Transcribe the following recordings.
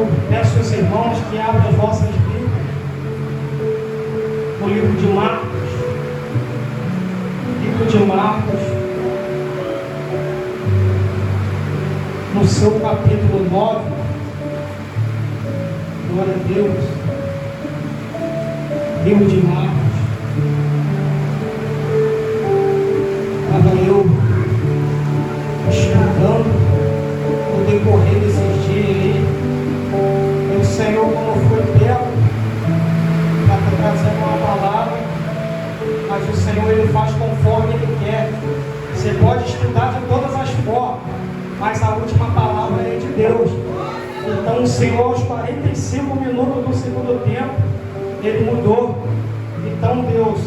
Eu peço aos irmãos que abram as vossas Bíblias no livro de Marcos. Livro de Marcos, no seu capítulo 9. Glória a Deus. Livro de Marcos. Estava eu estudando no decorrer desses dias aí, e o Senhor, como foi belo, está trazendo uma palavra, mas o Senhor Ele faz conforme Ele quer. Você pode estudar de todas as formas, mas a última palavra é de Deus. Então o Senhor, aos 45 minutos do segundo tempo, Ele mudou. Então Deus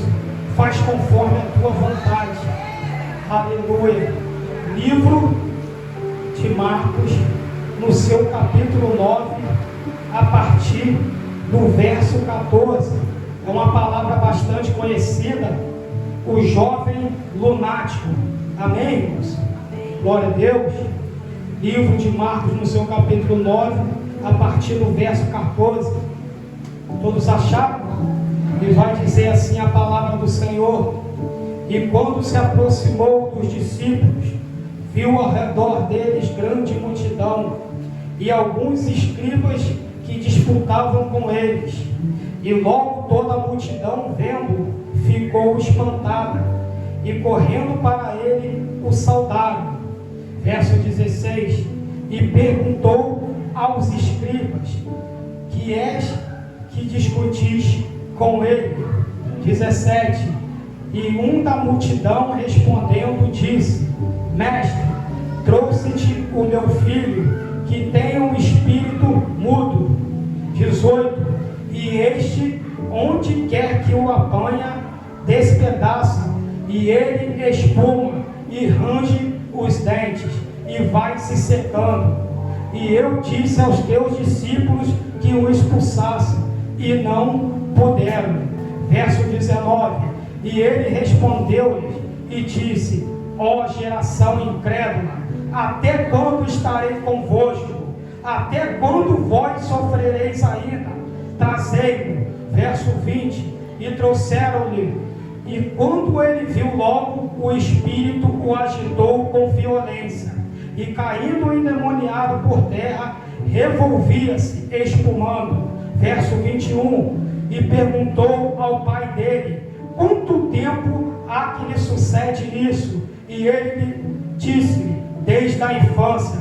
faz conforme a tua vontade. Aleluia. Livro de Marcos, no seu capítulo 9, a partir do verso 14. É uma palavra bastante conhecida, o jovem lunático. Amém, irmãos? Glória a Deus. Livro de Marcos, no seu capítulo 9, a partir do verso 14. Todos acharam? E vai dizer assim a palavra do Senhor: e quando se aproximou dos discípulos, viu ao redor deles grande multidão e alguns escribas que disputavam com eles. E logo toda a multidão, vendo, ficou espantada, e correndo para ele o saudaram. Verso 16: e perguntou aos escribas: que és que discutis com ele? 17: e um da multidão respondendo disse: mestre, trouxe-te o meu filho, que tem um espírito mudo. 18: e este, onde quer que o apanha, despedaça, e ele espuma e range os dentes, e vai se secando. E eu disse aos teus discípulos que o expulsassem, e não puderam. Verso 19: e ele respondeu-lhes e disse: ó geração incrédula, até quando estarei convosco? Até quando vós sofrereis ainda? Trazei-o. Verso 20: e trouxeram-lhe, e quando ele viu logo, o espírito o agitou com violência, e caindo endemoniado por terra, revolvia-se, espumando. Verso 21: e perguntou ao pai dele: quanto tempo há que lhe sucede isso? E ele disse-lhe: desde a infância,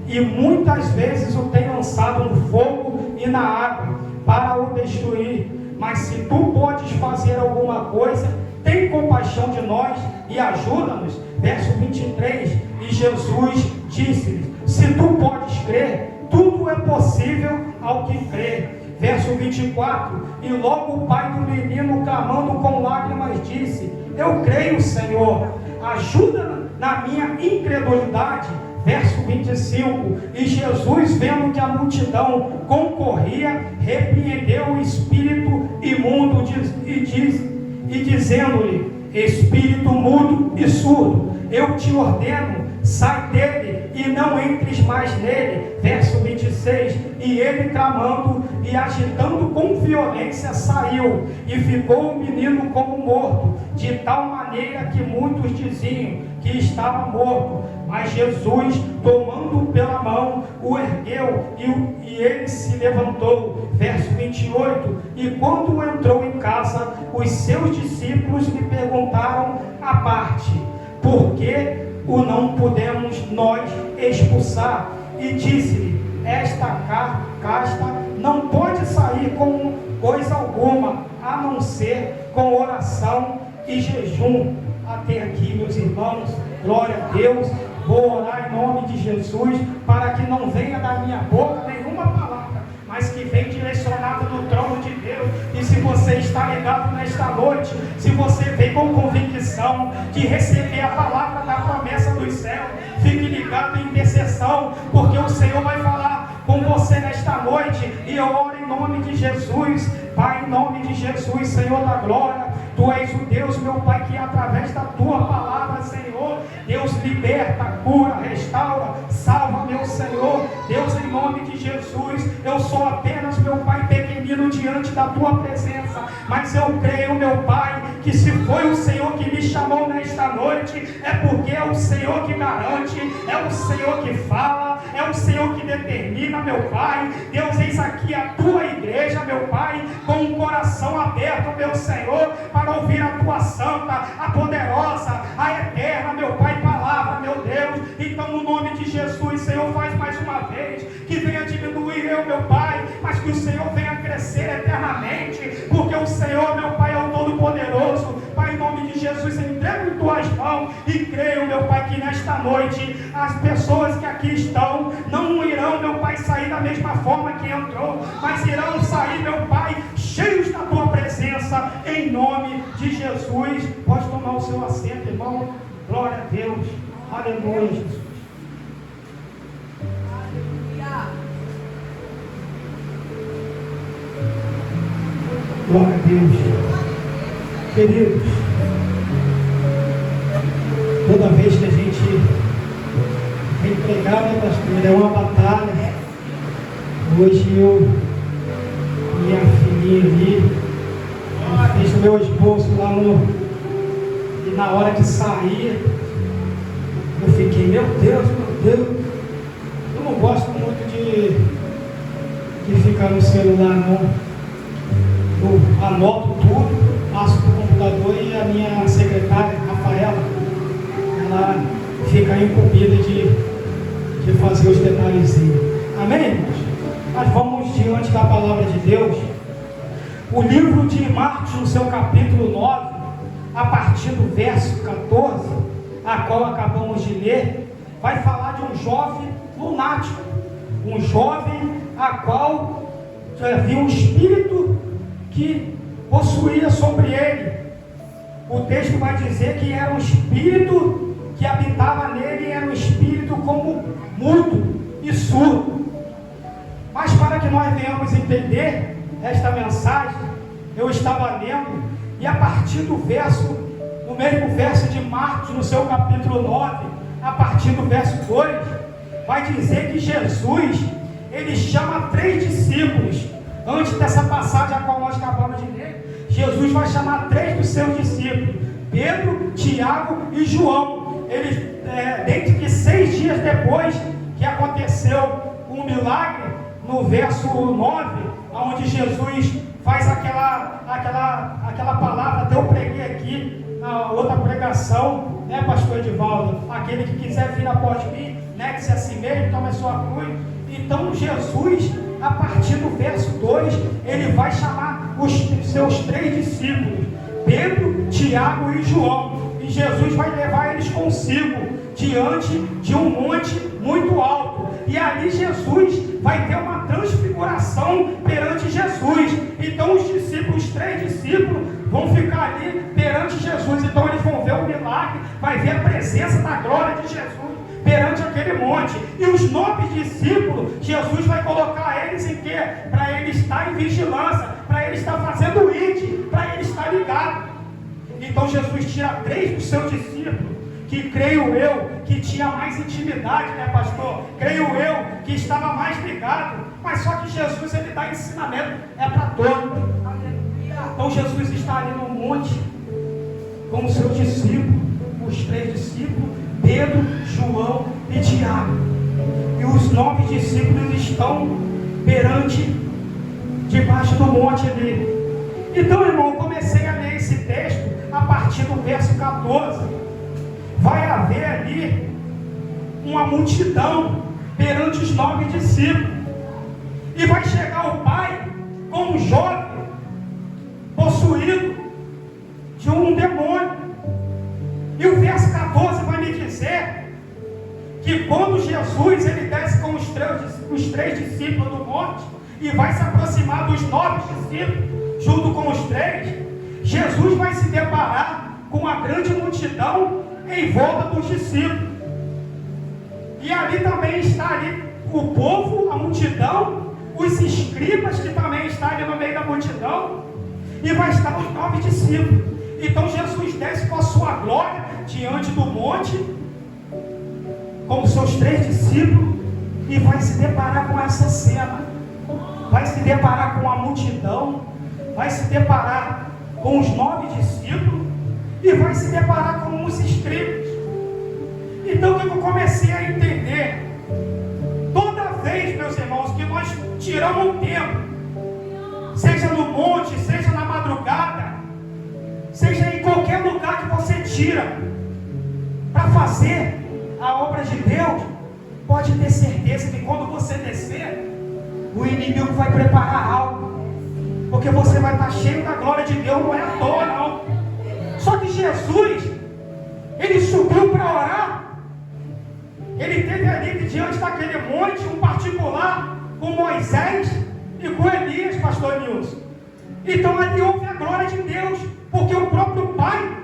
e muitas vezes o tem lançado no fogo e na água para o destruir. Mas se tu podes fazer alguma coisa, tem compaixão de nós e ajuda-nos. Verso 23: e Jesus disse-lhe: se tu podes crer, tudo é possível ao que crê. Verso 24: e logo o pai do menino, clamando com lágrimas, disse: eu creio, Senhor, ajuda na minha incredulidade. Verso 25: e Jesus, vendo que a multidão concorria, repreendeu o espírito imundo e dizendo-lhe: espírito mudo e surdo, eu te ordeno, sai dele e não entres mais nele. Verso 26: e ele, clamando e agitando com violência, saiu, e ficou o menino como morto, de tal maneira que muitos diziam que estava morto. Mas Jesus, tomando pela mão, o ergueu, e ele se levantou. Verso 28: e quando entrou em casa, os seus discípulos lhe perguntaram à parte: por que o não podemos nós expulsar? E disse-lhe: esta casta não pode sair com coisa alguma, a não ser com oração e jejum. Até aqui, meus irmãos, glória a Deus. Vou orar em nome de Jesus, para que não venha da minha boca nenhuma palavra, mas que venha direcionada do trono de Deus. E se você está ligado nesta noite, se você vem com convicção de receber a palavra da promessa dos céus, fique ligado em intercessão, porque o Senhor vai falar com você nesta noite. E eu oro em nome de Jesus. Pai, em nome de Jesus, Senhor da glória, Tu és o Deus, meu Pai, que através da Tua palavra, Senhor, Deus liberta, cura, restaura, salva, meu Senhor. Deus, em nome de Jesus, eu sou sou apenas, meu Pai, pequenino diante da tua presença, mas eu creio, meu Pai, que se foi o Senhor que me chamou nesta noite, é porque é o Senhor que garante, é o Senhor que fala, é o Senhor que determina, meu Pai. Deus, eis aqui a tua igreja, meu Pai, com um coração aberto, meu Senhor, para ouvir a tua santa, a poderosa, a eterna, meu Pai, palavra, meu Deus. Então, no nome de Jesus, Senhor, faz mais uma vez, que venha diminuir eu, meu Pai, mas que o Senhor venha crescer eternamente, porque o Senhor, meu Pai, é o Todo-Poderoso. Pai, em nome de Jesus, entrego em tuas mãos e creio, meu Pai, que nesta noite as pessoas que aqui estão não irão, meu Pai, sair da mesma forma que entrou, mas irão sair, meu Pai, cheios da tua presença, em nome de Jesus. Pode tomar o seu assento, irmão. Glória a Deus. Aleluia, Jesus. Glória a Deus. Queridos, toda vez que a gente vem pregar, né, pastor, é uma batalha. Hoje eu, minha filhinha ali, fiz o meu esposo lá e na hora de sair, eu fiquei, meu Deus, eu não gosto muito de ficar no celular, não. Eu anoto tudo, passo para o computador e a minha secretária, Rafaela, ela fica incumbida de fazer os detalhezinhos. Amém, irmãos? Mas vamos diante da palavra de Deus. O livro de Marcos, no seu capítulo 9, a partir do verso 14, a qual acabamos de ler, vai falar de um jovem lunático, um jovem a qual havia um espírito que possuía sobre ele. O texto vai dizer que era um espírito que habitava nele, era um espírito como mudo e surdo. Mas para que nós venhamos entender esta mensagem, eu estava lendo, e a partir do verso, no mesmo verso de Marcos, no seu capítulo 9, a partir do verso 2, vai dizer que Jesus, ele chama 3 discípulos. Antes dessa passagem a qual nós acabamos de ler, Jesus vai chamar 3 dos seus discípulos, Pedro, Tiago e João. Eles, dentro de 6 dias depois que aconteceu um milagre, no verso 9, onde Jesus faz aquela palavra, até eu preguei aqui na outra pregação, né, pastor Edivaldo? Aquele que quiser vir após mim, negue-se a si mesmo, tome a sua cruz. Então Jesus, a partir do verso 2, ele vai chamar os seus 3 discípulos, Pedro, Tiago e João, e Jesus vai levar eles consigo diante de um monte muito alto, e ali Jesus vai ter uma transfiguração perante Jesus. Então os discípulos, os 3 discípulos, vão ficar ali perante Jesus. Então eles vão ver o milagre, vai ver a presença da glória de Jesus perante aquele monte. E os 9 discípulos, Jesus vai colocar eles em quê? Para ele estar em vigilância, para ele estar fazendo id, para ele estar ligado. Então Jesus tira 3 dos seus discípulos, que creio eu, que tinha mais intimidade, né, pastor? Creio eu, que estava mais ligado. Mas só que Jesus, ele dá ensinamento, é para todos. Então Jesus está ali no monte, com os seus discípulos, os 3 discípulos, Pedro, João e Tiago. E os 9 discípulos estão debaixo do monte ali. Então, irmão, eu comecei a ler esse texto a partir do verso 14. Vai haver ali uma multidão perante os 9 discípulos. E vai chegar o pai com um jovem possuído de um demônio. E o verso 14 vai me dizer que quando Jesus ele desce com os 3 discípulos do monte e vai se aproximar dos 9 discípulos junto com os 3, Jesus vai se deparar com a grande multidão em volta dos discípulos. E ali também está ali o povo, a multidão, os escribas que também estão ali no meio da multidão, e vai estar os 9 discípulos. Então Jesus desce com a sua glória diante do monte, com os seus 3 discípulos, e vai se deparar com essa cena. vai se deparar com a multidão, vai se deparar com os 9 discípulos e vai se deparar com os escribas. Então o que eu comecei a entender? Toda vez, meus irmãos, que nós tiramos um tempo, seja no monte, seja na madrugada, seja em qualquer lugar que você tira para fazer a obra de Deus, pode ter certeza que quando você descer, o inimigo vai preparar algo, porque você vai estar cheio da glória de Deus, não é à toa não. Só que Jesus, ele subiu para orar, ele teve ali diante daquele monte um particular com Moisés e com Elias, pastor Nilson. Então ali houve a glória de Deus, porque o próprio Pai,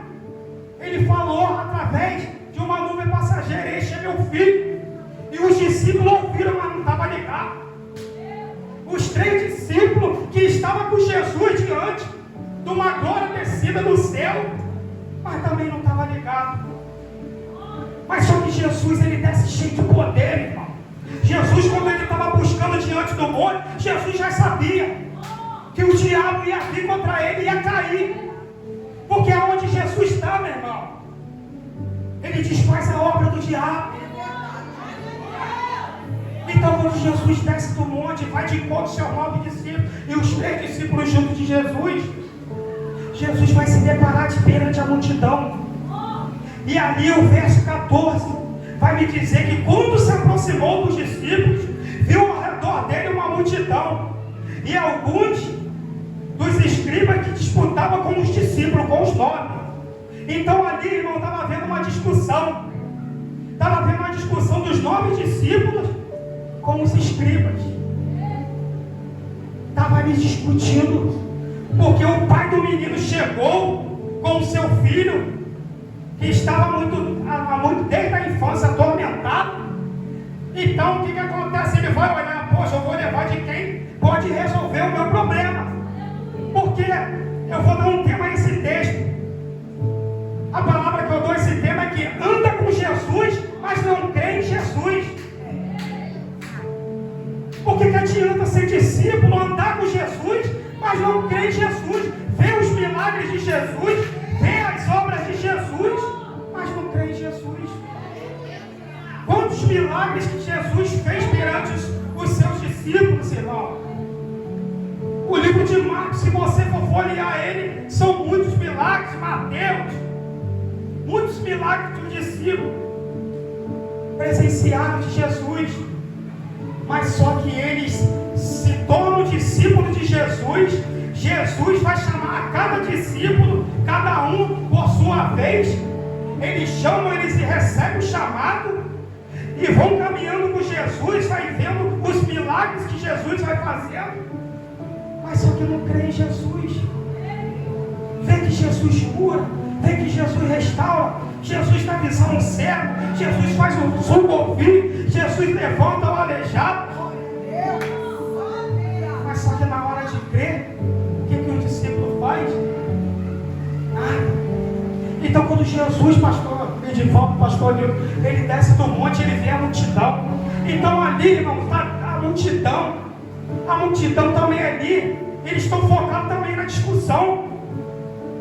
ele falou através de uma nuvem passageira: este é meu filho. E os discípulos ouviram, mas não estava ligado. Os 3 discípulos que estavam com Jesus diante de uma glória descida do céu, mas também não estava ligado. Mas só que Jesus, ele desce cheio de poder, irmão. Jesus, quando ele estava buscando diante do monte, Jesus já sabia que o diabo ia vir contra ele e ia cair. Porque aonde Jesus está, meu irmão, ele desfaz a obra do diabo. Então quando Jesus desce do monte, vai de encontro aos seus 9 discípulos e os 3 discípulos junto de Jesus, Jesus vai se deparar perante a multidão. E ali o verso 14 vai me dizer que quando se aproximou dos discípulos, viu ao redor dele uma multidão e alguns dos escribas que disputavam com os discípulos, com os 9. Então ali, irmão, estava havendo uma discussão. Estava havendo uma discussão dos 9 discípulos com os escribas. Estava ali discutindo, porque o pai do menino chegou com o seu filho, que estava desde a infância atormentado. Então o que acontece? Ele vai olhar: poxa, eu vou levar de quem pode resolver o meu problema. Porque eu vou dar um tema a esse texto. A palavra que eu dou a esse tema é que anda com Jesus, mas não crê em Jesus. Porque que adianta ser discípulo, andar com Jesus, mas não crê em Jesus? Vê os milagres de Jesus, vê as obras de Jesus, mas não crê em Jesus. Quantos milagres que Jesus fez perante os seus discípulos, irmão? O livro de Marcos, se você for folhear ele, são muitos milagres. Mateus, muitos milagres que os discípulos presenciaram de Jesus. Mas só que eles se tornam discípulos de Jesus. Jesus vai chamar a cada discípulo, cada um por sua vez. Eles chamam, eles recebem o chamado e vão caminhando com Jesus, vai vendo os milagres que Jesus vai fazendo. Mas só que não crê em Jesus. Vê que Jesus cura, vê que Jesus restaura, Jesus dá visão ao cego, Jesus faz o surdo ouvir, Jesus levanta o aleijado. Mas só que na hora de crer, o que o discípulo faz? Nada. Então quando Jesus, pastor Nilton, ele desce do monte, ele vê a multidão. Então ali, irmão, está a multidão. A multidão também ali, eles estão focados também na discussão.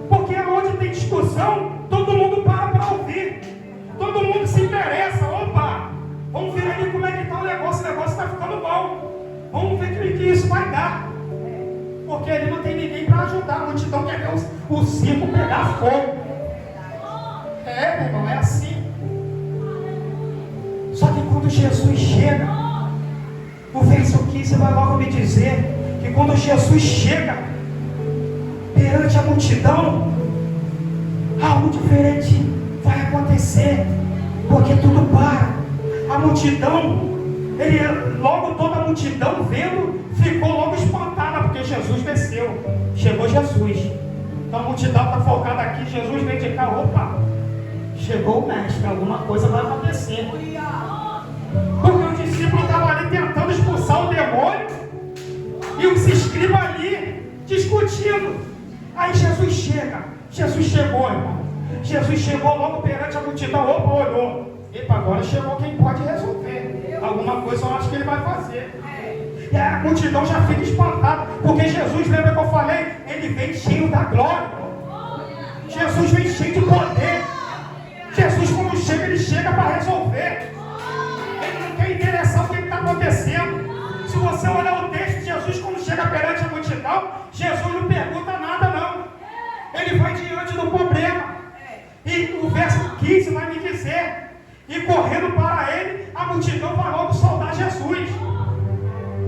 Porque onde tem discussão, todo mundo para ouvir. Todo mundo se interessa. Opa, vamos ver ali como é que está o negócio está ficando bom. Vamos ver que isso vai dar. Porque ali não tem ninguém para ajudar. A multidão quer ver o circo pegar fogo. Meu irmão, é assim. Só que quando Jesus chega, o verso 15 vai logo me dizer que quando Jesus chega perante a multidão, algo diferente vai acontecer, porque tudo para. A multidão, logo toda a multidão vendo, ficou logo espantada, porque Jesus desceu. Chegou Jesus. Então a multidão está focada aqui, Jesus vem de cá, opa, chegou o mestre, alguma coisa vai acontecer. Porque o discípulo estava ali tentando expulsar o demônio e os escribas ali discutindo. Aí Jesus chega. Jesus chegou, irmão. Jesus chegou logo perante a multidão. Opa, olhou. Epa, agora chegou quem pode resolver. Alguma coisa eu acho que ele vai fazer. e a multidão já fica espantada, porque Jesus, lembra que eu falei? Ele vem cheio da glória. Jesus vem cheio de poder. Jesus, quando chega, ele chega para resolver. Ele não quer interessar o que está acontecendo. Se você olhar o texto, Jesus, quando chega perante a multidão, Jesus não pergunta nada, não. Ele vai diante do problema. E o verso 15 vai me dizer: e correndo para ele, a multidão vai logo saudar Jesus.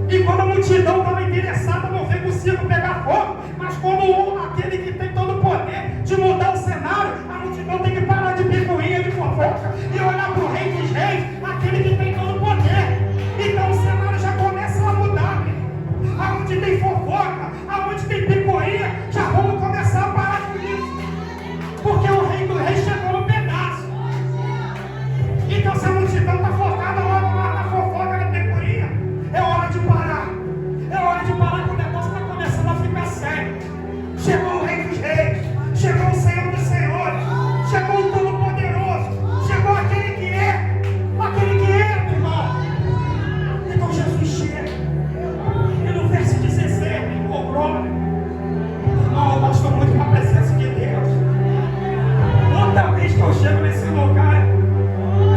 E quando a multidão estava interessada, não vê o circo pegar fogo, mas como aquele que tem todo o poder de mudar o cenário, a multidão tem que parar de picuinha, de fofoca, e olhar para o Rei dos Reis, aquele que tem todo o poder. Então o cenário já começa a mudar. Aonde tem fofoca, aonde tem picuinha, já vamos começar a parar com isso. Porque o Rei dos Reis chegou no pedaço. Então se a multidão está focada lá na fofoca, na picuinha, é hora de parar. É hora de parar, que o negócio está começando a ficar sério. Chegou o Rei dos Reis, chegou o Senhor dos Senhores, chegou o Todo-Poderoso, chegou aquele que é, meu irmão. Então Jesus chega. E no verso 16, ele cobrou. Irmão, eu gosto muito da presença de Deus. Toda vez que eu chego nesse lugar,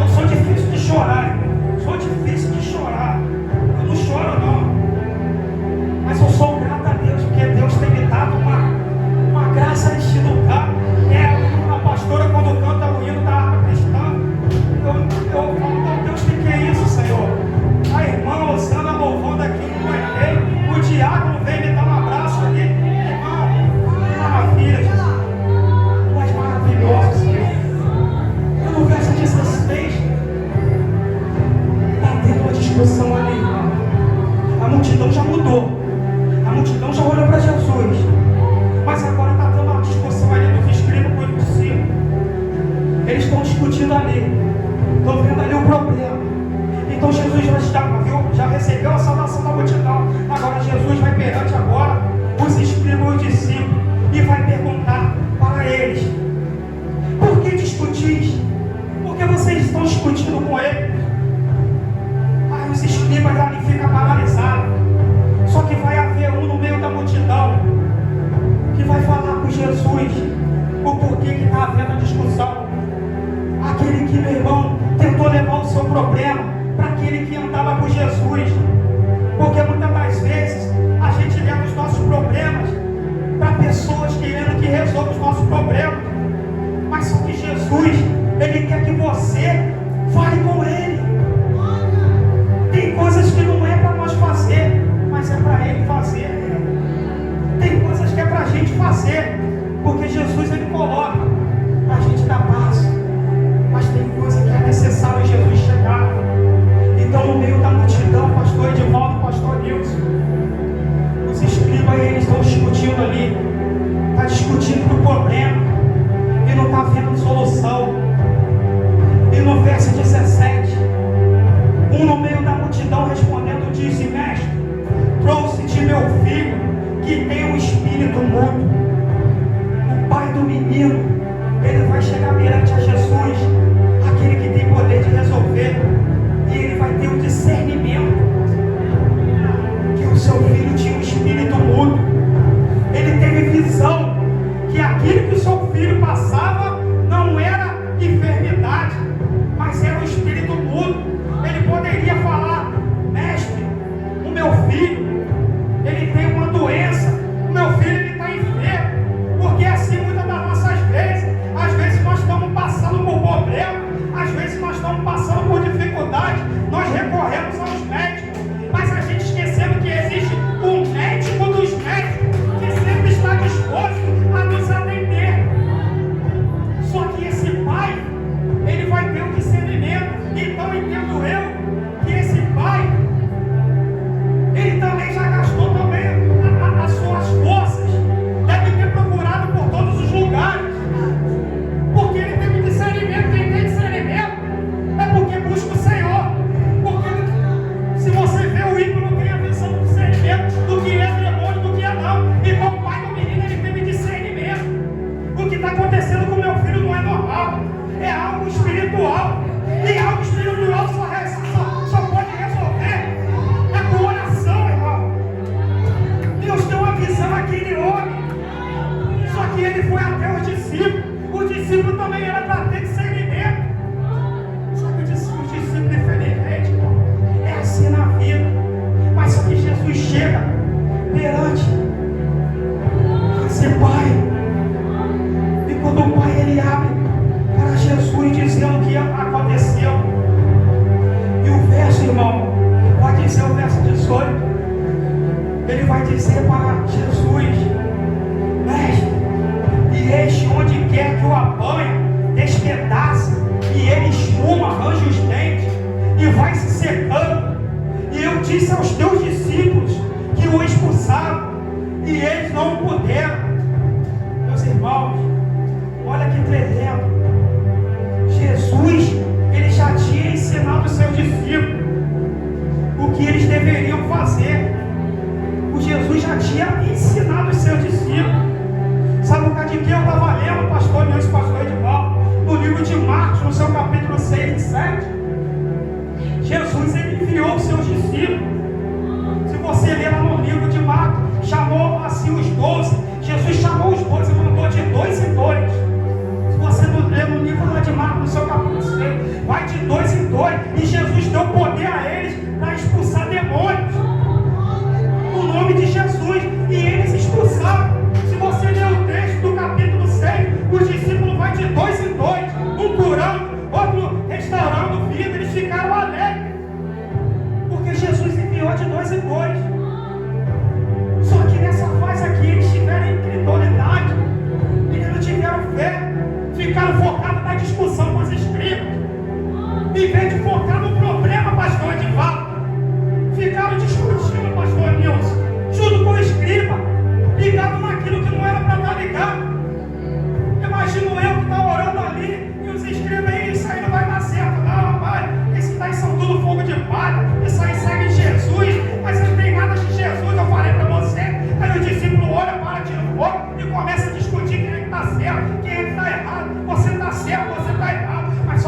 eu sou difícil de chorar, irmão. Sou difícil de chorar. Eu não choro, não. Mas eu sou grato a Deus, porque Deus tem me dado uma graça neste lugar. A pastora, quando canta o hino da harpa cristã, eu falo: Deus, o que é isso, Senhor? A irmã Osana louvando aqui no banheiro, o diácono veio me dar um abraço aqui. Irmão, que maravilha, Jesus. Tu és maravilhoso, Senhor. E no verso 16, está tendo uma discussão ali, irmão. A multidão já mudou. A multidão já olhou para Jesus. Mas agora está tendo uma discussão ali dos escribas com os discípulos. Eles estão discutindo ali. Estão vendo ali o problema. Então Jesus já recebeu a salvação da multidão. Agora Jesus vai perante agora os escribas e os discípulos e vai perguntar para eles: por que discutis? Por que vocês estão discutindo com ele? Aí os escribas ali ficam paralisados. Só que vai haver um no meio da multidão que vai falar com Jesus o porquê que está havendo a discussão. Aquele que, meu irmão, tentou levar o seu problema para aquele que andava com Jesus. Porque muitas das vezes a gente leva os nossos problemas para pessoas querendo que resolva os nossos problemas. Mas só que Jesus, ele quer que você fale com ele. Tem coisas que não é para nós fazer, mas é para ele fazer. Tem coisas que é para a gente fazer, porque Jesus, ele coloca para a gente dar passo. Mas tem coisa que é necessário Jesus chegar. Então, no meio da multidão, pastor Edivaldo, pastor Nilson, os escribas, eles estão discutindo ali. Está discutindo o problema e não está vendo solução. E no verso 17, um no meio da multidão respondendo disse: mestre, trouxe-te meu filho que tem um espírito mudo. O pai do menino, ele vai chegar perante a Jesus, aquele que tem poder de resolver, e ele vai ter o discernimento que o seu filho tinha um espírito mudo. Ele teve visão que aquilo que o seu filho passava não era enfermidade, mas era um espírito mudo. Ele poderia falar: mestre, o meu filho, ele tem uma doença, o meu filho, ele está enfermo. Porque assim, muitas das nossas vezes, às vezes nós estamos passando por problema, às vezes nós estamos passando por dificuldade, nós recorremos aos médicos, mas a gente esquecendo que existe o perante esse pai. E quando o pai ele abre para Jesus dizendo o que aconteceu, e o verso, irmão, vai dizer o verso 18, ele vai dizer para Jesus: mestre, e este onde quer que o apanha, despedaça, e ele espuma, arranja os dentes, e vai se secando. E eu disse aos teus discípulos que o expulsaram, e eles não puderam. Meus irmãos, olha que tremendo. Jesus, ele já tinha ensinado os seus discípulos o que eles deveriam fazer. O Jesus já tinha ensinado os seus discípulos. Sabe por causa de que eu estava lendo, pastor Nilson, pastor Edivaldo, no livro de Marcos, no seu capítulo 6 e 7. Jesus, ele enviou os seus discípulos. Se você ler lá no livro de Marcos, chamou assim os 12. Jesus chamou os 12 e mandou de 2 em 2. Se você ler no livro lá de Marcos, no seu capítulo 6, vai de 2 em 2. E Jesus deu poder a eles para expulsar demônios. No nome de Jesus. E eles expulsaram. Se você ler o texto do capítulo 6, os discípulos vão de 2 em 2. Um curando, outro restaurando vida. Eles ficaram alegres. Porque Jesus enviou de 2 em 2. Só que nessa fase aqui eles tiveram incredulidade. Eles não tiveram fé. Ficaram focados na discussão com os escribas. Em vez de focar no problema, pastor Edivaldo, ficaram discutindo, pastor Nilson, junto com o escriba, ligado naquilo que não era para estar ligado. Imagino eu que estou orando ali e os escribas aí, isso aí não vai dar certo, não, rapaz. Esses daí são tudo fogo de palha, isso aí segue Jesus, mas não tem nada de Jesus, eu falei para você. Aí o discípulo olha, para, tira o fogo e começa a discutir quem é que está certo, quem é que está errado. Você está certo, você está errado. Mas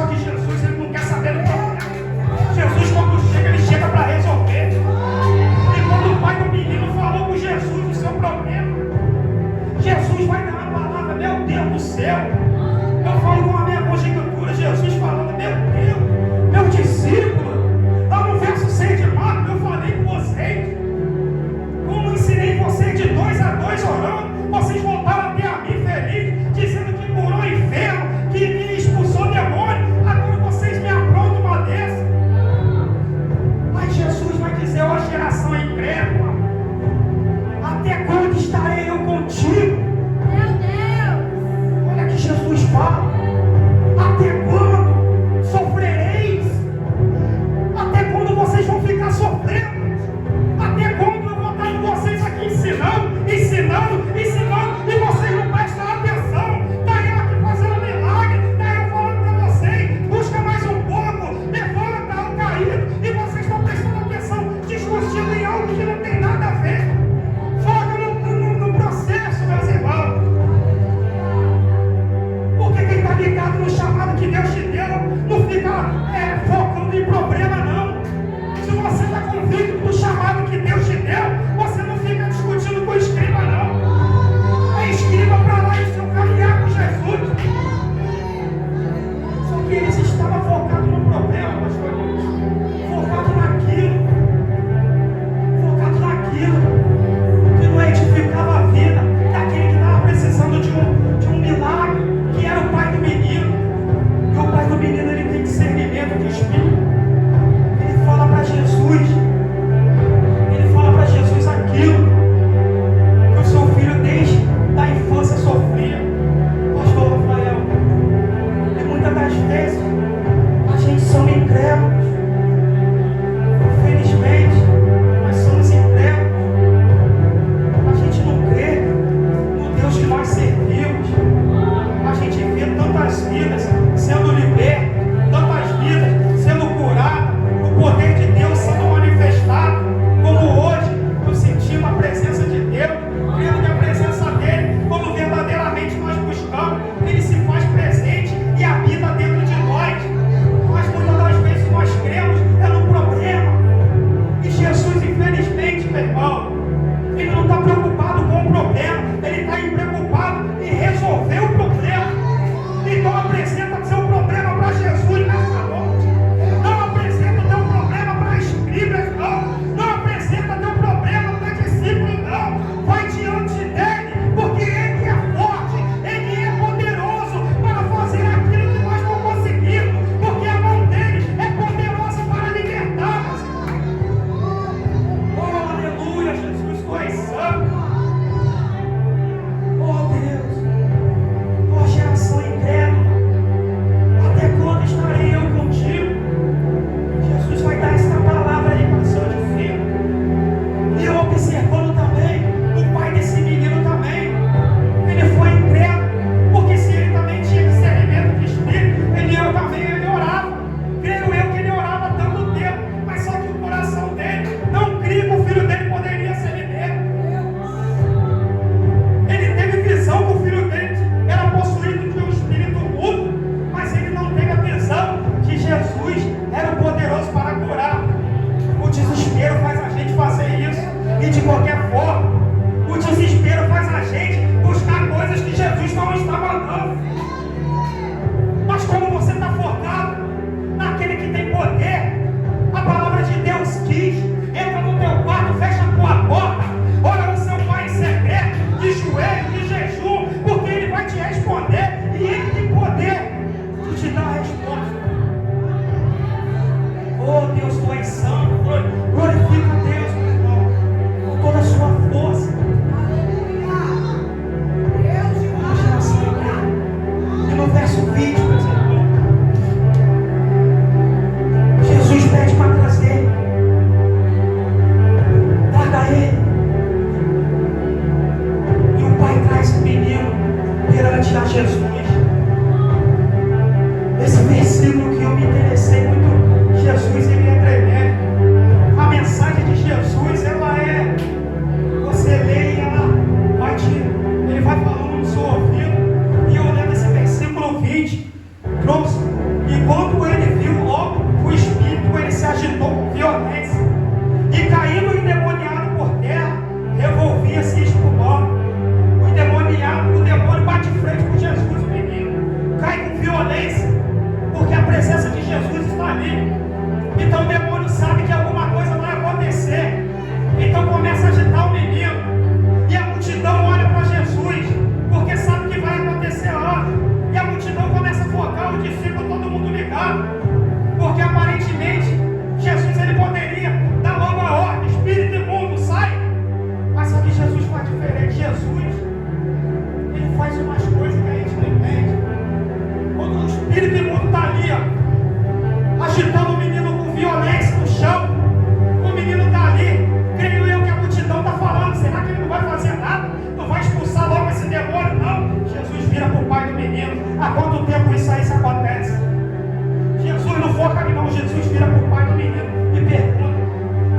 Jesus vira para o pai do menino e pergunta: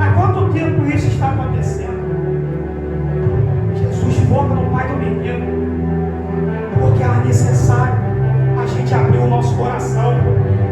há quanto tempo isso está acontecendo? Jesus foca no pai do menino, porque é necessário a gente abrir o nosso coração.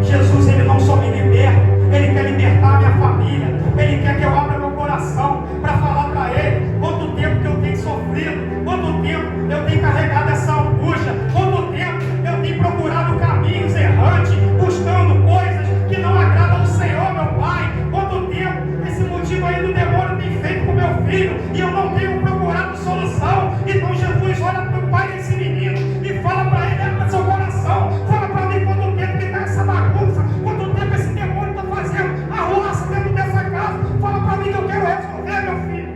Jesus, ele não só me liberta, ele quer libertar a minha família, ele quer que eu abra meu coração para falar para ele quanto tempo que eu tenho sofrido, quanto tempo eu tenho carregado essa angústia, quanto tempo eu tenho procurado caminhos errantes, buscando coisas que não agradam ao Senhor, meu Pai, quanto tempo esse motivo aí do demônio tem feito com meu filho e eu não tenho procurado solução. Então Jesus olha para o pai desse menino e fala para ele: abre seu coração, fala para mim quanto tempo que está essa bagunça, quanto tempo esse demônio está fazendo arruaça dentro dessa casa, fala para mim que eu quero resolver, meu filho.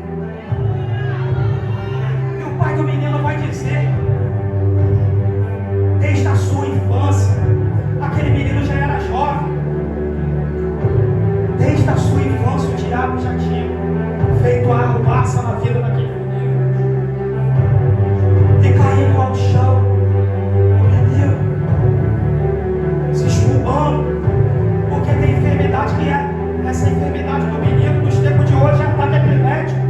E o pai do menino vai dizer: desde a sua infância, aquele menino já era jovem, desde a sua infância o diabo já tinha feito a arruaça na vida daquele menino, e caindo ao chão, o menino se escovando, porque tem enfermidade que é essa enfermidade do menino nos tempos de hoje é ataque epilético,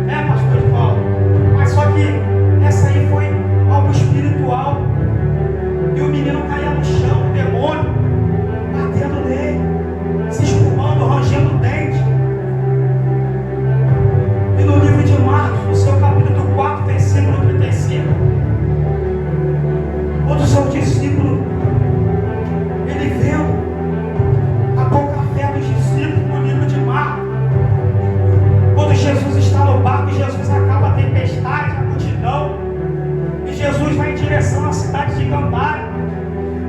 né, pastor Paulo? Mas só que essa aí foi algo espiritual, e o menino caía no chão, o demônio batendo nele, se escovando, rangendo o dente. E no livro de Marcos, no seu capítulo 4, versículo 35, quando o seu discípulo, ele vendo a pouca fé dos discípulos, no livro de Marcos, quando Jesus está no barco e Jesus acaba a tempestade, a multidão, e Jesus vai em direção à cidade de Gadara.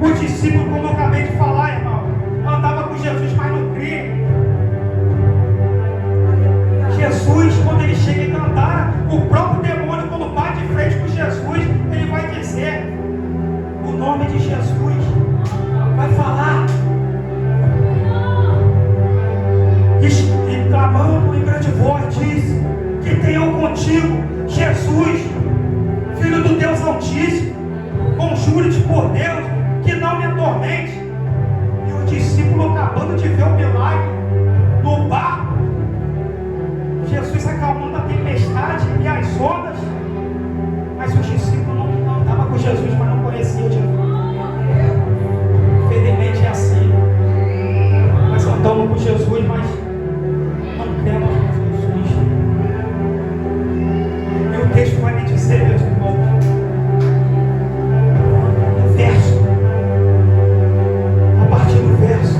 O discípulo, como eu acabei de falar, irmão, andava com Jesus, mas não cria. Jesus, quando ele chega em Gadara, o próprio demônio, quando bate de frente com Jesus, ele vai dizer o nome de Jesus, vai falar, e clamando em grande voz, diz: que tenham contigo, Jesus, Filho do Deus Altíssimo, conjuro-te por Deus, que não me atormente. E o discípulo, acabando de ver o milagre no barco, Jesus acalmando a tempestade e as ondas, mas o discípulo não andava com Jesus, mas não conhecia o Jesus. Infelizmente é assim. Nós andamos com Jesus, mas não cremos em Jesus. E o texto vai me dizer, meus irmãos, no verso, a partir do verso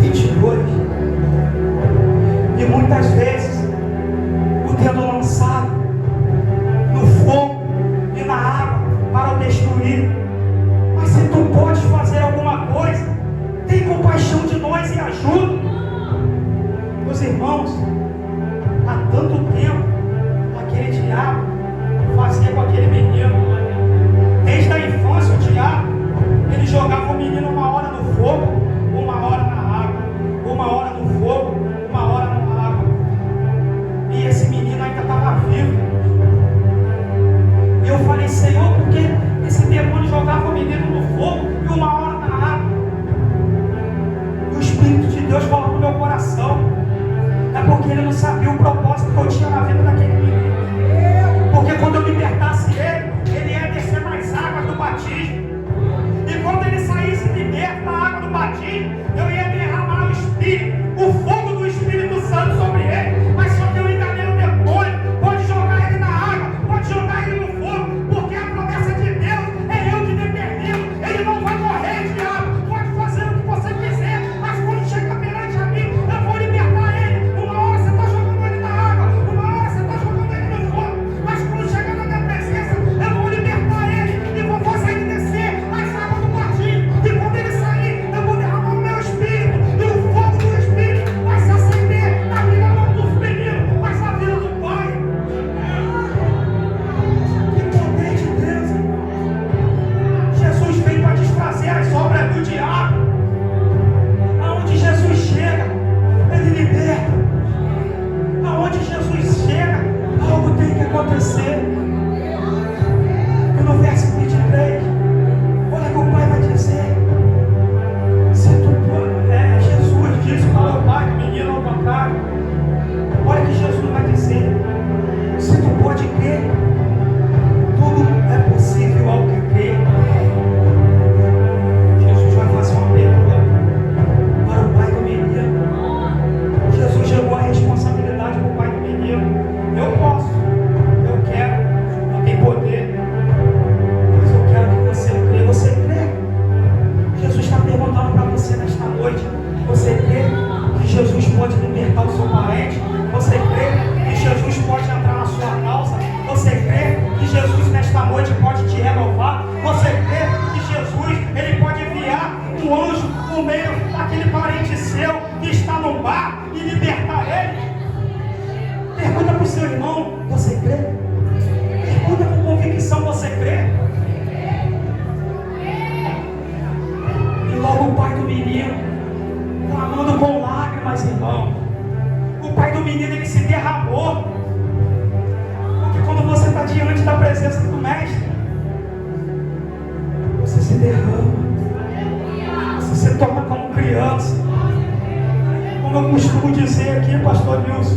22, e muitas vezes o dedo lançado no fogo e na água para o destruir. Mas se tu podes fazer alguma coisa, tem compaixão de nós e ajuda. Meus irmãos, há tanto tempo aquele diabo fazia com aquele menino. Desde a infância o diabo, ele jogava o menino uma hora no fogo, uma hora na água, uma hora no fogo, uma hora na água. E esse menino ainda estava vivo. E eu falei: Senhor, por que esse demônio jogava o menino no fogo e uma hora na água? E o Espírito de Deus falou no meu coração: é porque ele não sabia o propósito que eu tinha na vida daquele menino. Porque quando eu libertasse ele ia descer nas águas do batismo. E quando ele saísse liberto da água do batismo, eu ia derramar o Espírito, o fogo do Espírito Santo sobre ele. Mas só que eu enganei o demônio. Pode jogar ele na água, pode jogar ele no fogo, porque a promessa de Deus é eu que determino. Ele não vai morrer, diabo. Pode fazer o que você quiser, mas quando chegar perante a mim, eu vou libertar ele. Uma hora você está jogando ele Pergunta para o seu irmão: você crê? Pergunta com convicção: você crê? E logo o pai do menino, clamando com lágrimas, irmão, o pai do menino, ele se derramou. Porque quando você está diante da presença do mestre, você se derrama, você se torna como criança. Como eu costumo dizer aqui, pastor Nilson,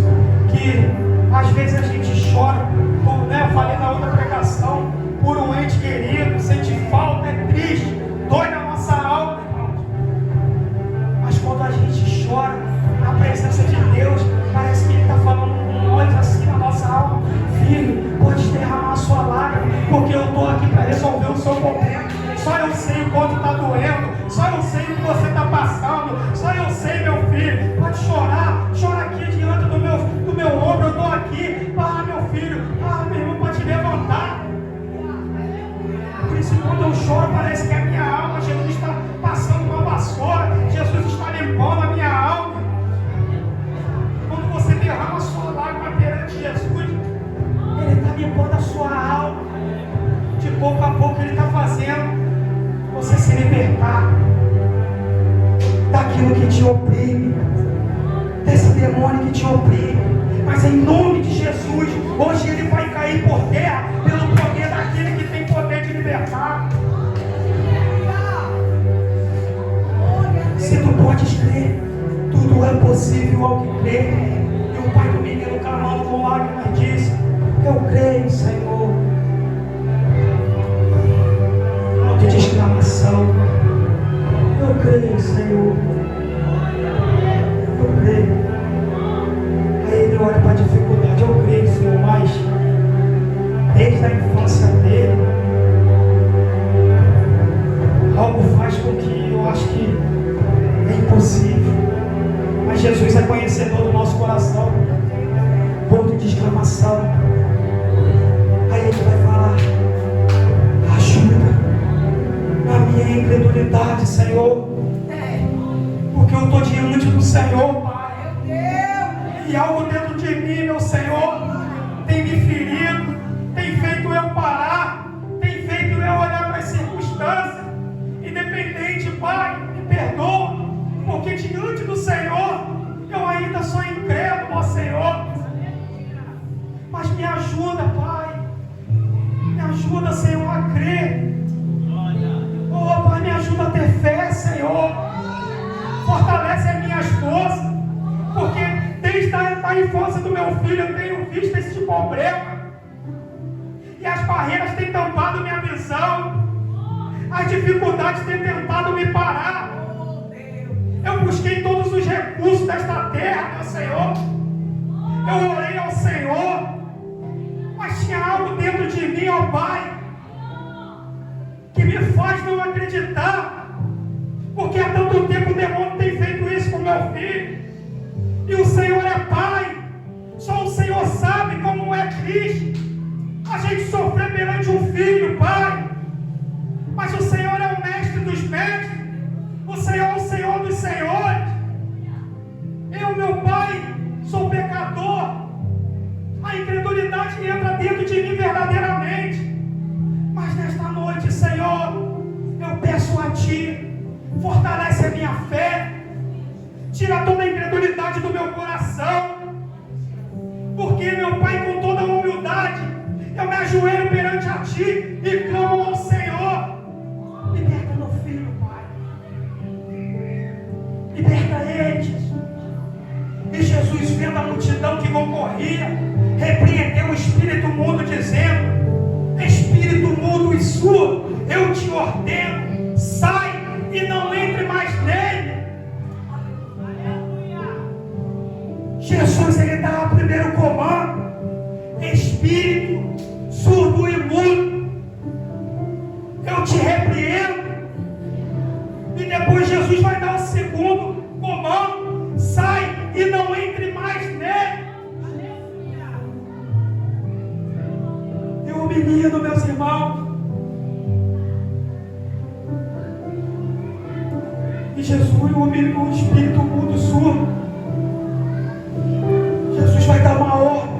que às vezes a gente chora, como eu falei na outra pregação, por um ente querido, sente falta, é triste, dói na nossa alma, irmãos. Mas quando a gente chora na presença de Deus, parece que Ele está falando com nós assim na nossa alma: filho, pode derramar a sua lágrima, porque eu estou aqui para resolver o seu problema. Só eu sei o quanto está doendo, só eu sei o que você está passando, só eu sei, meu filho. Pode chorar, chora aqui diante do meu ombro, eu estou aqui. Ah, meu filho, meu irmão, pode te levantar. Por isso, quando eu choro, parece que a minha alma, Jesus está passando uma vassoura, Jesus está limpando a minha alma. Quando você derrama a sua lágrima perante Jesus, Ele está limpando a sua alma. De pouco a pouco Ele está fazendo você se libertar daquilo que te oprime, desse demônio que te oprime. Mas em nome de Jesus, hoje ele vai cair por terra pelo poder daquele que tem poder de libertar. Se tu podes crer, tudo é possível ao que crê. E o pai do menino, clamando com lágrimas, disse: eu creio, Senhor. De exclamação: eu creio, Senhor, eu creio. Aí ele olha para a dificuldade: eu creio, Senhor, mas desde a infância dele, algo faz com que eu acho que é impossível. Mas Jesus é conhecedor do nosso coração. Ponto de exclamação. Aí ele vai falar: ajuda a minha incredulidade, Senhor, porque eu estou diante do Senhor, Pai, e algo dentro de mim, meu Senhor, tem me ferido, tem feito eu parar, tem feito eu olhar para as circunstâncias, independente, Pai, me perdoa, porque diante do Senhor eu ainda sou incrédulo, ó Senhor. Mas me ajuda, Pai, me ajuda, Senhor, a crer. Oh, Pai, me ajuda a ter fé, Senhor. Fortalece as minhas forças, porque desde a infância do meu filho eu tenho visto esse problema, e as barreiras têm tampado minha visão, as dificuldades têm tentado me parar. Eu busquei todos os recursos desta terra, meu Senhor, eu orei ao Senhor, mas tinha algo dentro de mim, ó Pai, que me faz não acreditar, porque há tanto tempo o demônio tem feito isso com meu filho, e o Senhor é Pai, só o Senhor sabe como é triste a gente sofrer perante um filho, Pai, mas o Senhor é o mestre dos mestres, o Senhor é o Senhor dos senhores. Eu, meu Pai, sou pecador, a incredulidade entra dentro de mim verdadeiramente. Mas nesta noite, Senhor, eu peço a Ti, fortalece a minha fé, tira toda a incredulidade do meu coração, porque, meu Pai, com toda a humildade, eu me ajoelho perante a Ti e clamo ao Senhor: liberta meu filho, Pai, liberta ele, Jesus. E Jesus, vendo a multidão que concorria, repreendeu o espírito mudo, dizendo: espírito mudo e surdo, eu te ordeno, sai e não entre mais nele. Jesus, ele dá o primeiro comando: espírito surdo e mudo, eu te repreendo. E depois Jesus vai dar o segundo comando: sai e não entre mais nele. E o menino, meus irmãos, e Jesus, o espírito mudo surdo, Jesus vai dar uma ordem: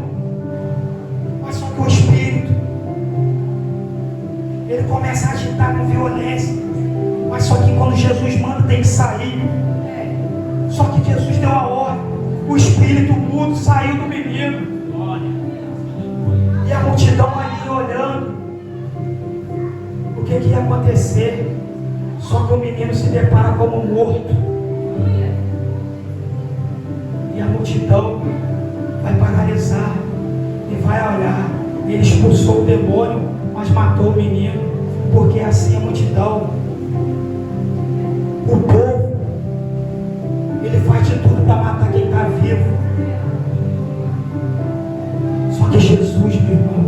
ia acontecer, só que o menino se depara como morto. E a multidão vai paralisar e vai olhar. Ele expulsou o demônio, mas matou o menino, porque assim a multidão, o povo, ele faz de tudo para matar quem está vivo. Só que Jesus, meu irmão,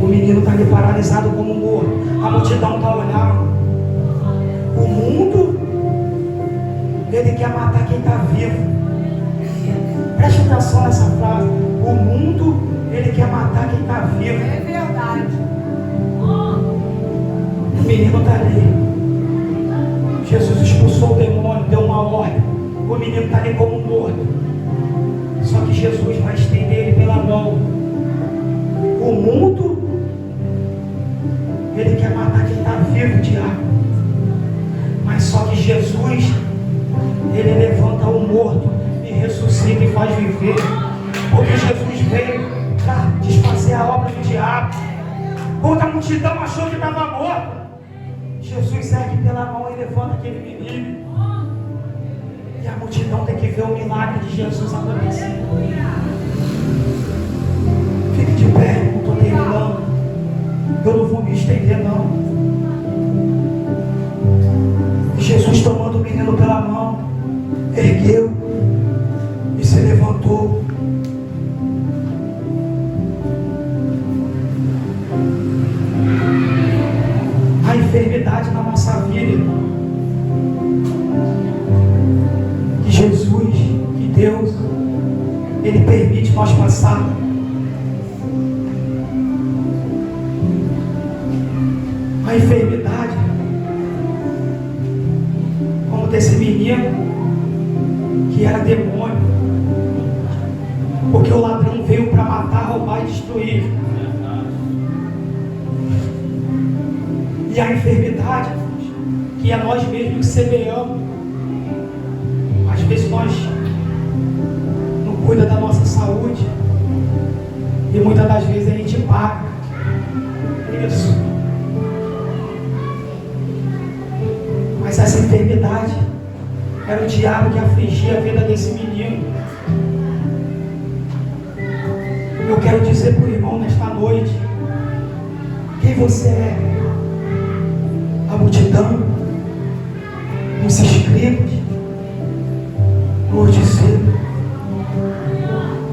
o menino está ali paralisado como morto, a multidão está olhando. O mundo, ele quer matar quem está vivo. Preste atenção nessa frase. O mundo, ele quer matar quem está vivo. É verdade. O menino está ali. Jesus expulsou o demônio, deu uma ordem. O menino está ali como morto. Só que Jesus vai estender ele pela mão. O mundo, ele quer matar quem está vivo, diabo. Mas só que Jesus, ele levanta o morto e ressuscita e faz viver. Porque Jesus veio para desfazer a obra do diabo. Quando a multidão achou que estava morto, Jesus ergue pela mão e levanta aquele menino. E a multidão tem que ver o milagre de Jesus acontecer. Fique de pé, não estou terminando. Eu não vou me estender, não. Jesus, tomando o menino pela mão, ergueu e se levantou. A enfermidade na nossa vida, irmão, que Jesus, que Deus, Ele permite nós passar. A enfermidade, como desse menino, que era demônio, porque o ladrão veio para matar, roubar e destruir. E a enfermidade, que é nós mesmos que semeamos. Às vezes nós não cuida da nossa saúde, e muitas das vezes a gente paga isso. Mas essa enfermidade era o diabo que afligia a vida desse menino. Eu quero dizer para o irmão nesta noite: quem você é? A multidão, os escribas, os discípulos.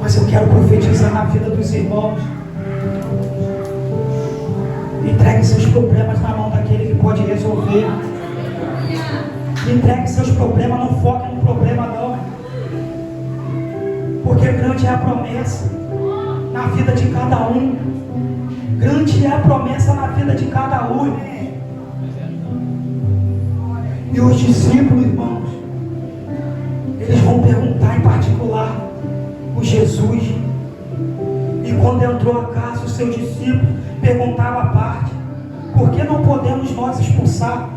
Mas eu quero profetizar na vida dos irmãos. Entregue seus problemas na mão daquele que pode resolver. Entregue seus problemas, não foque no problema não. Porque grande é a promessa na vida de cada um. Grande é a promessa na vida de cada um. E os discípulos, irmãos, eles vão perguntar em particular o Jesus. E quando entrou a casa, o seu discípulo perguntava à parte: por que não podemos nós expulsar?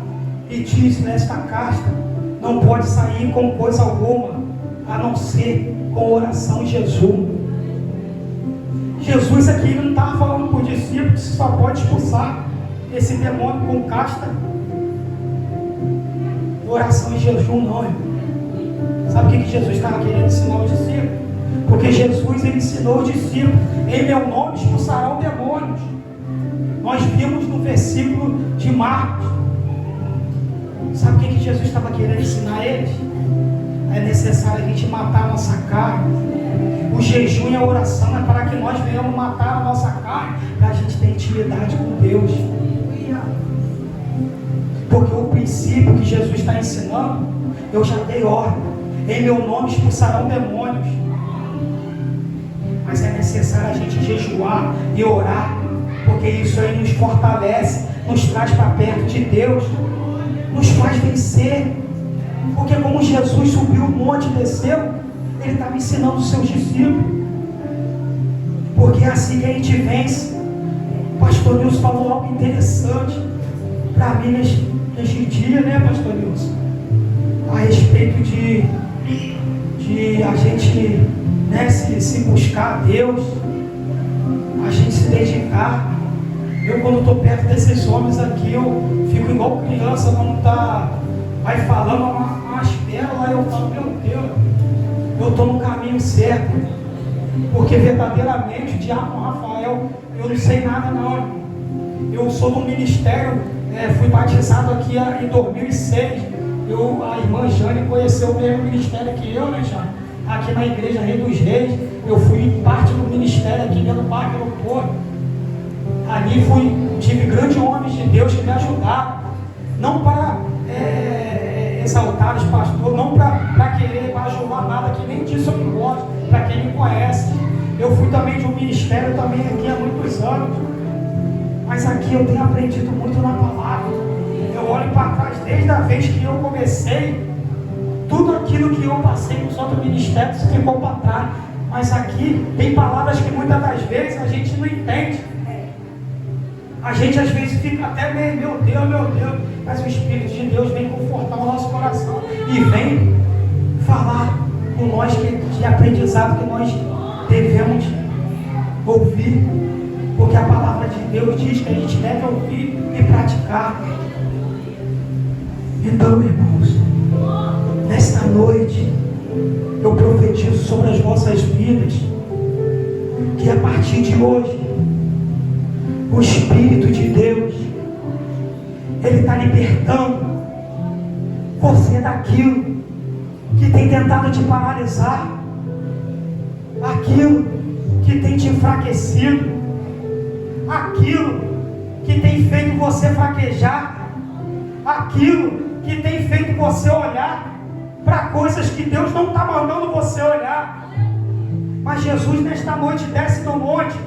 E disse: nesta casta não pode sair com coisa alguma, a não ser com oração e jejum. Jesus aqui, ele não estava falando para o discípulo que só pode expulsar esse demônio com casta, oração e jejum, não, irmão. Sabe o que Jesus estava querendo ensinar os discípulos? Porque Jesus, ele ensinou os discípulos: em meu nome expulsarão demônios. Nós vimos no versículo de Marcos. Sabe o que Jesus estava querendo ensinar a eles? É necessário a gente matar a nossa carne. O jejum e a oração é para que nós venhamos matar a nossa carne, para a gente ter intimidade com Deus. Porque o princípio que Jesus está ensinando, eu já dei ordem: em meu nome expulsarão demônios. Mas é necessário a gente jejuar e orar, porque isso aí nos fortalece, nos traz para perto de Deus, nos faz vencer. Porque como Jesus subiu o monte e desceu, Ele estava ensinando os seus discípulos. Porque é assim que a gente vence. O pastor Nilson falou algo interessante para mim neste dia, né, pastor Nilson? A respeito de a gente, né, se buscar a Deus, a gente se dedicar. Eu, quando estou perto desses homens aqui, eu fico igual criança quando vai falando umas pérolas, eu falo, meu Deus, eu estou no caminho certo. Porque verdadeiramente, Diácono Rafael, eu não sei nada não. Eu sou do ministério, fui batizado aqui em 2006. A irmã Jane conheceu o mesmo ministério que eu, né, Jane? Aqui na igreja Rei dos Reis. Eu fui parte do ministério aqui dentro do Parque Aeroporto. Ali tive grandes homens de Deus que me ajudaram. Não para exaltar os pastores, não para querer bajular nada, que nem disso eu não gosto, para quem me conhece. Eu fui também de um ministério também aqui há muitos anos. Mas aqui eu tenho aprendido muito na palavra. Eu olho para trás desde a vez que eu comecei. Tudo aquilo que eu passei nos outros ministérios ficou para trás. Mas aqui tem palavras que muitas das vezes a gente não entende. A gente às vezes fica até meio, meu Deus. Mas o Espírito de Deus vem confortar o nosso coração. E vem falar com nós de aprendizado que nós devemos ouvir. Porque a palavra de Deus diz que a gente deve ouvir e praticar. Então, irmãos, nesta noite eu profetizo sobre as vossas vidas que a partir de hoje o Espírito de Deus Ele está libertando você daquilo que tem tentado te paralisar, aquilo que tem te enfraquecido, aquilo que tem feito você fraquejar, aquilo que tem feito você olhar para coisas que Deus não está mandando você olhar. Mas Jesus nesta noite desce do monte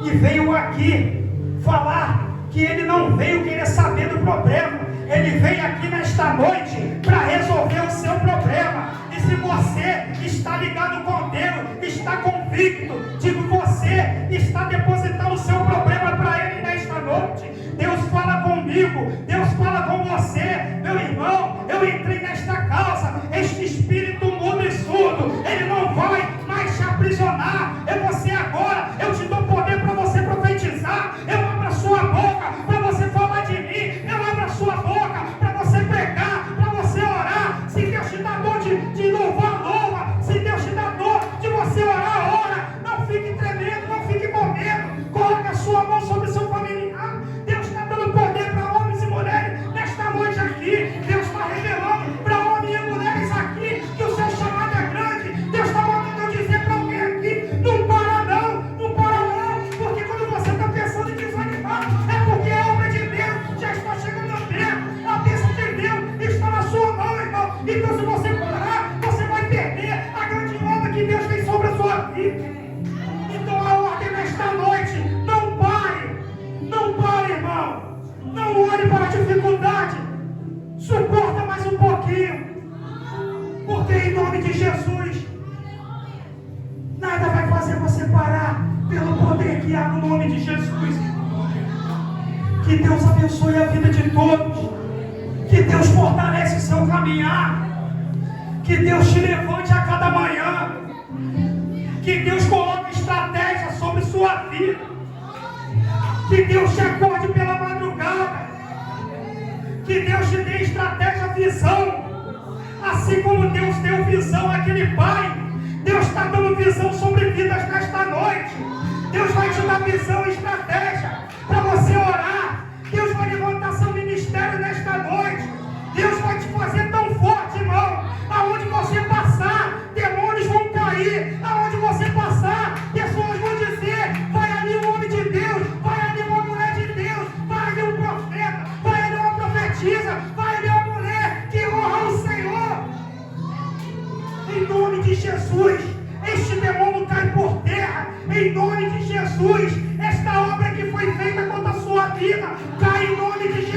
e veio aqui falar que Ele não veio querer saber do problema. Ele veio aqui nesta noite para resolver o seu problema. E se você está ligado com Deus, está convicto de que você está depositando o seu problema para Ele nesta noite, Deus fala comigo, Deus fala com você, meu irmão. Eu entrei nesta casa, este espírito mudo e surdo, ele não vai mais te aprisionar. Você agora, eu te dou poder para você profetizar. Eu abro a sua boca para você falar de mim. Eu abro a sua boca para você pregar, para você orar. Se Deus te dá dor de louvar, louva. Se Deus te dá dor de você orar, ora. Não fique tremendo, não fique com medo. Coloque a sua mão sobre o seu familiar. Deus está dando poder para homens e mulheres nesta noite aqui. Deus está revelando para homens e mulheres aqui que o seu chamado é grande. Deus está mandando eu dizer para alguém aqui: não para não, não para não. Porque quando você está pensando em desanimar, é porque a obra de Deus já está chegando perto. A bênção de Deus está na sua mão, irmão. Então se você parar, você vai perder a grande obra que Deus tem sobre a sua vida. Então a ordem nesta noite: não pare, irmão. Não olhe para a dificuldade. Suporta mais um pouquinho. Porque em nome de Jesus, nada vai fazer você parar pelo poder que há no nome de Jesus. Que Deus abençoe a vida de todos. Que Deus fortalece o seu caminhar. Que Deus te levante a cada manhã. Que Deus coloque estratégia sobre sua vida. Que Deus te acorde pela madrugada. Que Deus te dê estratégia, visão. Assim como Deus deu visão àquele pai, Deus está dando visão sobre vidas nesta noite. Deus vai te dar visão e estratégia para você orar. Deus vai levantar seu ministério nesta noite. Deus vai te fazer tão forte, irmão. Aonde você passar, demônios vão cair. Aonde você passar, pessoas vão dizer: vai ali um homem de Deus, vai ali uma mulher de Deus, vai ali um profeta, vai ali uma profetisa, vai ali uma mulher que honra o Senhor. Em nome de Jesus, este demônio cai por terra. Em nome de Jesus, esta obra que foi feita contra a sua vida cai em nome de Jesus.